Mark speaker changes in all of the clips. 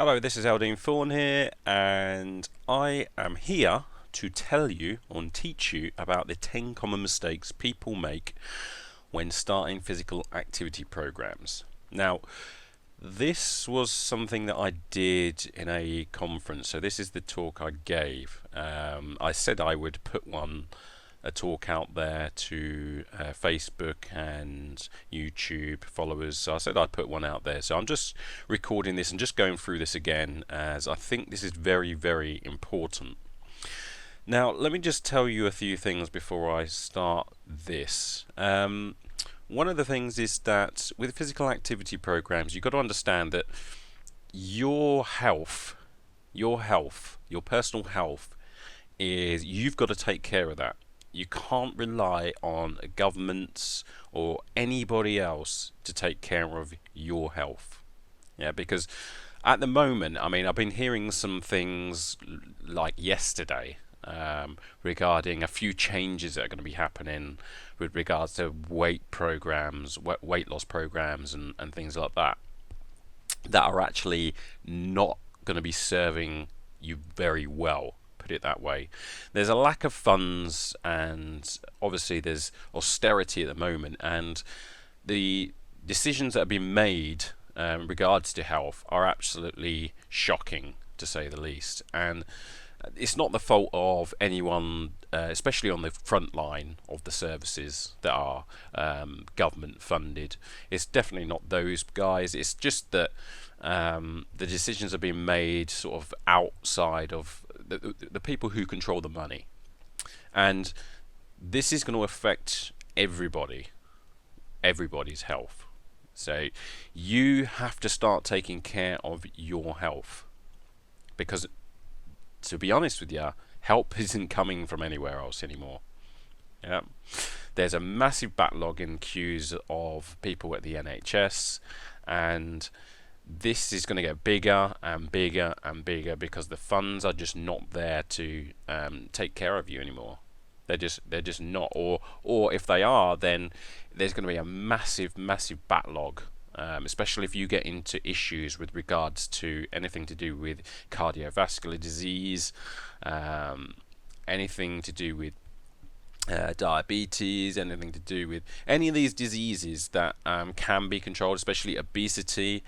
Speaker 1: Hello, this is Aldine Thorne here, and I am here to tell you and teach you about the 10 common mistakes people make when starting physical activity programs. Now, this was something that I did in a conference, so this is the talk I gave. I said I would put a talk out there to Facebook and YouTube followers. So I said I'd put one out there. So I'm just recording this and just going through this again, as I think this is very, very important. Now, let me just tell you a few things before I start this. One of the things is that with physical activity programs, you've got to understand that your health, your personal health, you've got to take care of that. You can't rely on governments or anybody else to take care of your health. Yeah, because at the moment, I mean, I've been hearing some things like yesterday regarding a few changes that are going to be happening with regards to weight programs, weight loss programs, and things like that, that are actually not going to be serving you very well. Put it that way. There's a lack of funds, and obviously there's austerity at the moment, and the decisions that have been made in regards to health are absolutely shocking, to say the least. And it's not the fault of anyone, especially on the front line of the services that are government funded. It's definitely not those guys. It's just that the decisions are being made sort of outside of the people who control the money, and this is going to affect everybody's health. So you have to start taking care of your health, because to be honest with you, help isn't coming from anywhere else anymore. Yeah, there's a massive backlog in queues of people at the NHS, and this is going to get bigger and bigger and bigger because the funds are just not there to take care of you anymore. They're just not, or if they are, then there's going to be a massive backlog, especially if you get into issues with regards to anything to do with cardiovascular disease, anything to do with diabetes, anything to do with any of these diseases that can be controlled, especially obesity.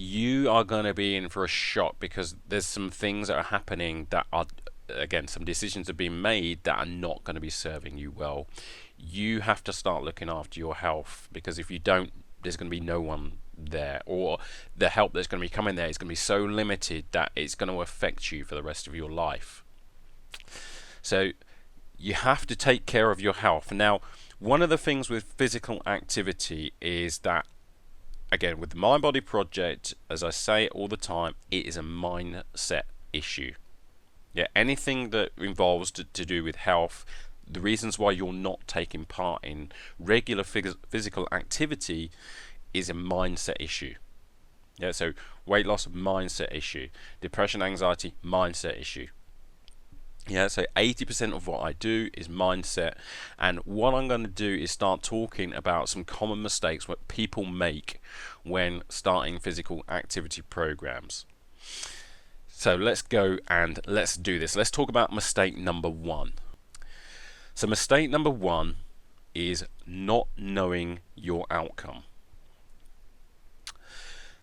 Speaker 1: You are going to be in for a shock, because there's some things that are happening that are, again, some decisions are being made that are not going to be serving you well. You have to start looking after your health, because if you don't, there's going to be no one there, or the help that's going to be coming there is going to be so limited that it's going to affect you for the rest of your life. So you have to take care of your health. Now, one of the things with physical activity is that, again, with the Mind Body Project, as I say all the time, it is a mindset issue. Yeah, anything that involves to do with health, the reasons why you're not taking part in regular physical activity is a mindset issue. Yeah, so weight loss, mindset issue. Depression, anxiety, mindset issue. Yeah, so 80% of what I do is mindset, and what I'm going to do is start talking about some common mistakes what people make when starting physical activity programs. So let's go and let's do this. Let's talk about mistake number one. So mistake number one is not knowing your outcome.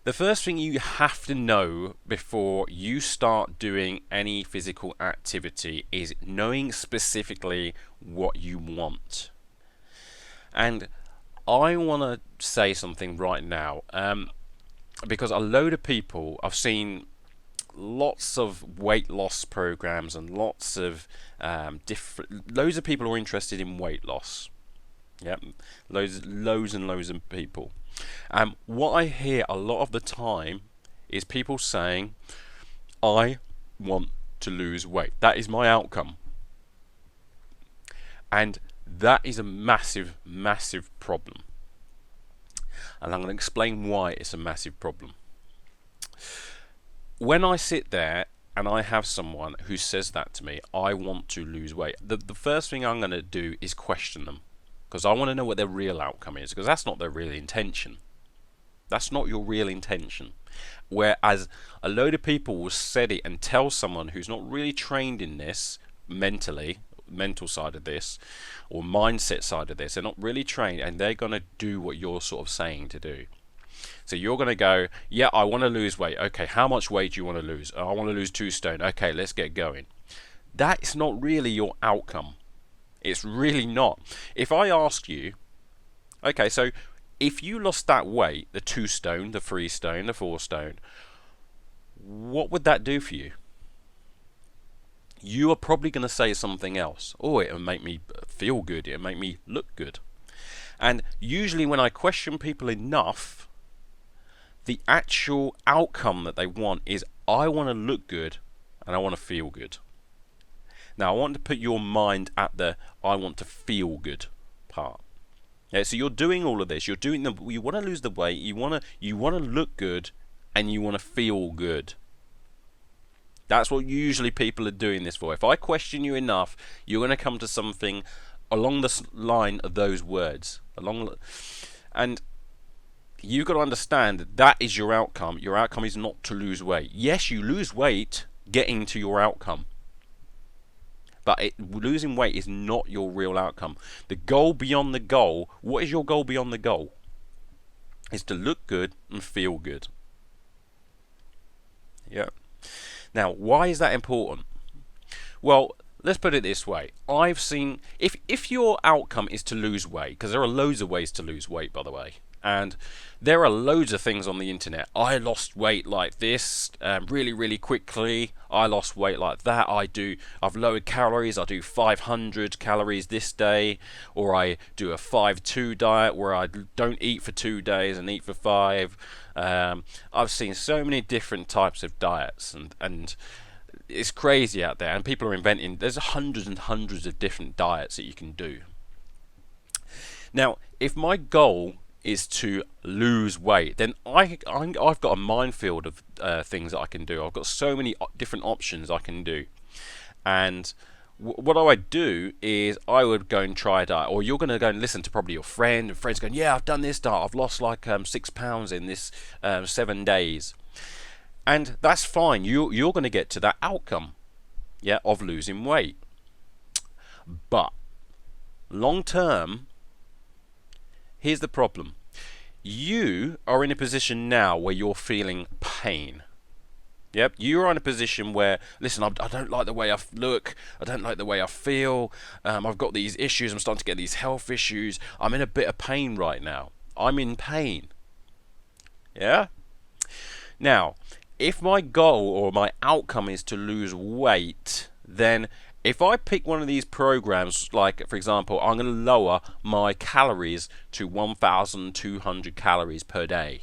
Speaker 1: The first thing you have to know before you start doing any physical activity is knowing specifically what you want. And I want to say something right now, because a load of people, I've seen lots of weight loss programs and lots of loads of people are interested in weight loss. Yep, loads and loads of people. What I hear a lot of the time is people saying, I want to lose weight. That is my outcome. And that is a massive problem. And I'm going to explain why it's a massive problem. When I sit there and I have someone who says that to me, I want to lose weight, the first thing I'm going to do is question them, because I want to know what their real outcome is, because that's not their real intention. That's not your real intention. Whereas a load of people will set it and tell someone who's not really trained in this mentally, mental side of this, or mindset side of this, they're not really trained, and they're going to do what you're sort of saying to do. So you're going to go, yeah, I want to lose weight. Okay, how much weight do you want to lose? I want to lose 2 stone. Okay, let's get going. That's not really your outcome. It's really not. If I ask you, okay, so if you lost that weight, the 2 stone, the 3 stone, the 4 stone, what would that do for you? You are probably going to say something else. Oh, it'll make me feel good. It'll make me look good. And usually when I question people enough, the actual outcome that they want is, I want to look good and I want to feel good. Now, I want to put your mind at the I want to feel good part. Yeah, so you're doing all of this. You want to lose the weight. You want to look good, and you want to feel good. That's what usually people are doing this for. If I question you enough, you're going to come to something along the line of those words. And you've got to understand that is your outcome. Your outcome is not to lose weight. Yes, you lose weight getting to your outcome. But losing weight is not your real outcome. The goal beyond the goal, what is your goal beyond the goal? Is to look good and feel good. Yeah. Now, why is that important? Well, let's put it this way. I've seen, if your outcome is to lose weight, because there are loads of ways to lose weight, by the way, and there are loads of things on the internet. I lost weight like this really, really quickly. I lost weight like that. I've lowered calories. I do 500 calories this day, or I do a 5-2 diet where I don't eat for 2 days and eat for 5. I've seen so many different types of diets, and it's crazy out there. And people are inventing. There's hundreds and hundreds of different diets that you can do. Now, if my goal is to lose weight, then I've got a minefield of things that I can do. I've got so many different options I can do. And what I would do is I would go and try a diet, or you're going to go and listen to probably your friend, and friend's going, yeah, I've done this diet, I've lost like 6 pounds in this 7 days. And that's fine. You're going to get to that outcome, yeah, of losing weight. But long term, here's the problem. You are in a position now where you're feeling pain. Yep, you're in a position where, listen, I don't like the way I look, I don't like the way I feel, I've got these issues, I'm starting to get these health issues, I'm in a bit of pain right now. I'm in pain. Yeah? Now, if my goal or my outcome is to lose weight, then if I pick one of these programs, like for example, I'm going to lower my calories to 1,200 calories per day.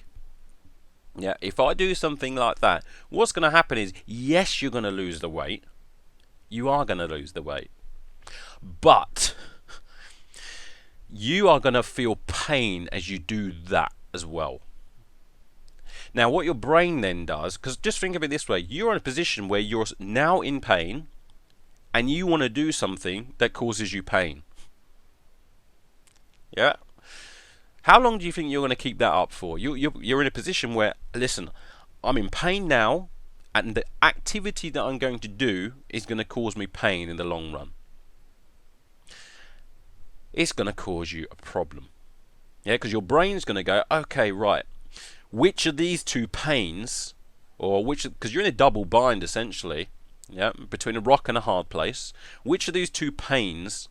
Speaker 1: Yeah, if I do something like that, what's going to happen is, yes, you're going to lose the weight. You are going to lose the weight. But you are going to feel pain as you do that as well. Now, what your brain then does, because just think of it this way, you're in a position where you're now in pain, and you want to do something that causes you pain. Yeah? How long do you think you're going to keep that up for? You're in a position where, listen, I'm in pain now, and the activity that I'm going to do is going to cause me pain in the long run. It's going to cause you a problem. Yeah, because your brain's going to go, okay, right, which of these 2 pains, or because you're in a double bind essentially, yeah, between a rock and a hard place, which of these 2 pains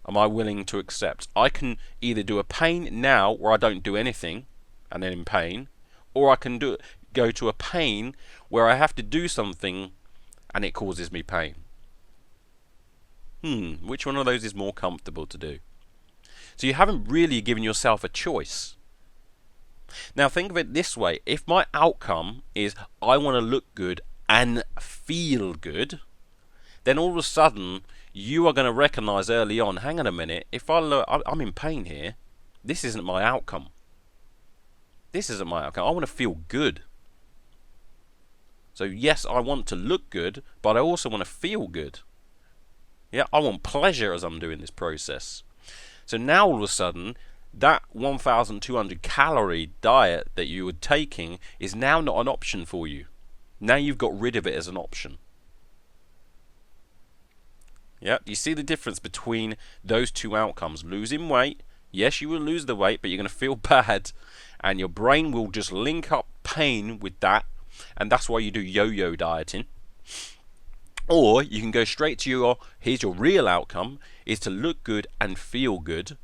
Speaker 1: am I willing to accept? I can either do a pain now where I don't do anything and then in pain, or I can go to a pain where I have to do something and it causes me pain. Which one of those is more comfortable to do? So you haven't really given yourself a choice. Now think of it this way. If my outcome is I want to look good and feel good, then all of a sudden you are going to recognize early on, hang on a minute, if I'm in pain here, this isn't my outcome. This isn't my outcome. I want to feel good. So yes, I want to look good, but I also want to feel good. Yeah, I want pleasure as I'm doing this process. So now all of a sudden, that 1,200 calorie diet that you were taking is now not an option for you. Now you've got rid of it as an option. Yeah, you see the difference between those two outcomes. Losing weight, yes, you will lose the weight, but you're going to feel bad, and your brain will just link up pain with that, and that's why you do yo-yo dieting. Or you can go straight to here's your real outcome, is to look good and feel good.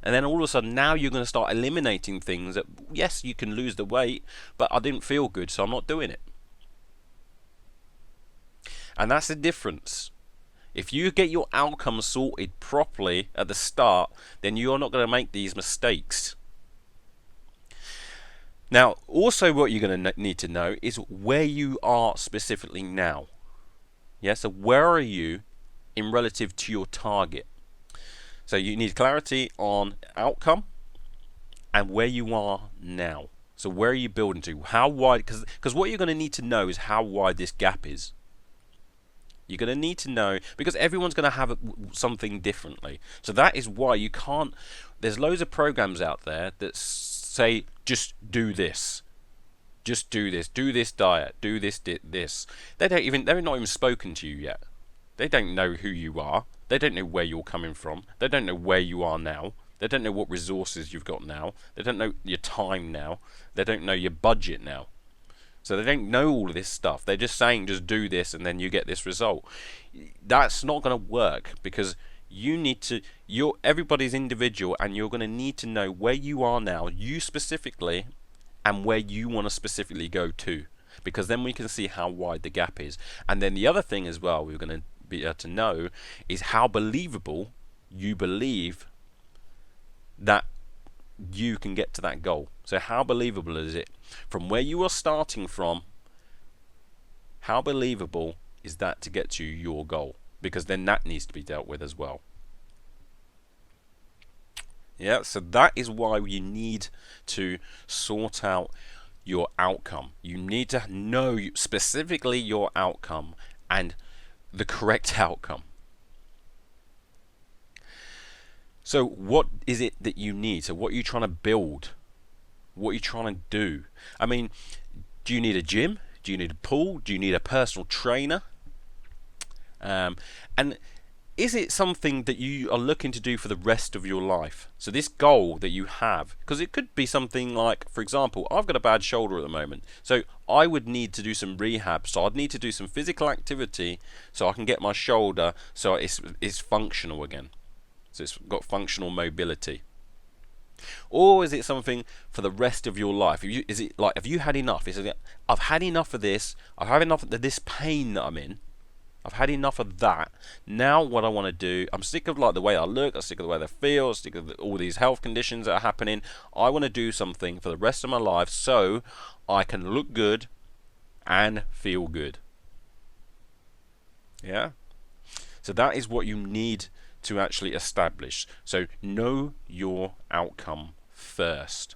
Speaker 1: And then all of a sudden now you're going to start eliminating things that, yes, you can lose the weight, but I didn't feel good, so I'm not doing it. And that's the difference. If you get your outcome sorted properly at the start, then you're not going to make these mistakes. Now, also what you're going to need to know is where you are specifically now. Yeah, so where are you in relative to your target? So you need clarity on outcome and where you are now. So where are you building to? How wide? Because what you're going to need to know is how wide this gap is. You're going to need to know, because everyone's going to have something differently. So that is why you can't. There's loads of programs out there that say just do this. Just do this. Do this diet. Do this. This. They're not even spoken to you yet. They don't know who you are. They don't know where you're coming from. They don't know where you are now. They don't know what resources you've got now. They don't know your time now. They don't know your budget now. So they don't know all of this stuff. They're just saying just do this and then you get this result. That's not going to work, because you need to. Everybody's individual, and you're going to need to know where you are now, you specifically, and where you want to specifically go to, because then we can see how wide the gap is. And then the other thing as well we're going to be able to know is how believable you believe that you can get to that goal. So how believable is it from where you are starting from? How believable is that to get to your goal? Because then that needs to be dealt with as well. Yeah, so that is why you need to sort out your outcome. You need to know specifically your outcome and the correct outcome. So what is it that you need? So what are you trying to build? What are you trying to do? I mean, do you need a gym? Do you need a pool? Do you need a personal trainer? And is it something that you are looking to do for the rest of your life? So this goal that you have, because it could be something like, for example, I've got a bad shoulder at the moment, so I would need to do some rehab. So I'd need to do some physical activity so I can get my shoulder so it's functional again. So it's got functional mobility. Or is it something for the rest of your life? Is it like, have you had enough? I've had enough of this. I've had enough of this pain that I'm in. I've had enough of that. Now what I want to do, I'm sick of like the way I look, I'm sick of the way I feel, I'm sick of all these health conditions that are happening. I want to do something for the rest of my life so I can look good and feel good. Yeah? So that is what you need to actually establish. So know your outcome first.